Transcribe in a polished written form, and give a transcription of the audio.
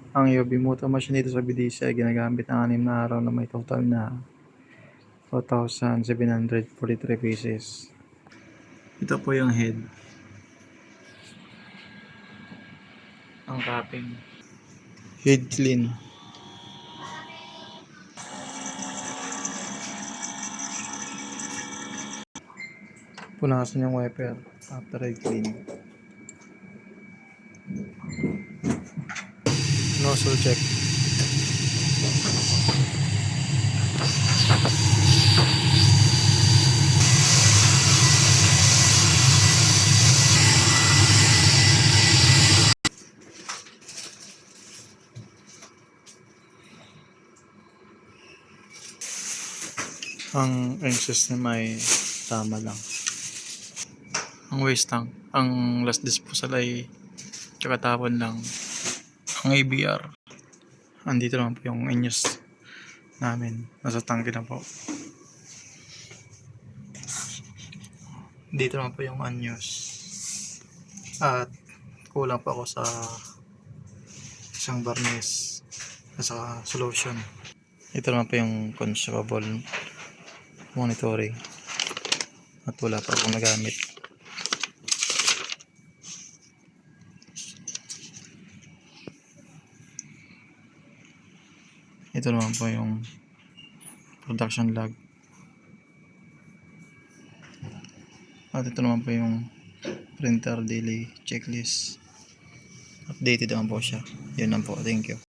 Ang UV motor machine dito sa BDC ay ginagamit ng 6 na araw na may total na 2,743 pieces. Ito po yung head. Ang wrapping. Head clean. Punasan yung wiper after I clean. Nozzle check. Ang ring system ay tama lang. Ang waste tank, ang last disposal ay kakatapon lang. Ang ABR, andito naman po yung anyos namin, nasa tangke na po. Dito naman po yung anyos. At kulang pa ako sa isang barnes sa solution. Ito naman po yung consumable monitoring. At wala pa akong nagamit. Ito naman po yung production log. At ito naman po yung printer daily checklist. Updated naman po siya. Yun lang po. Thank you.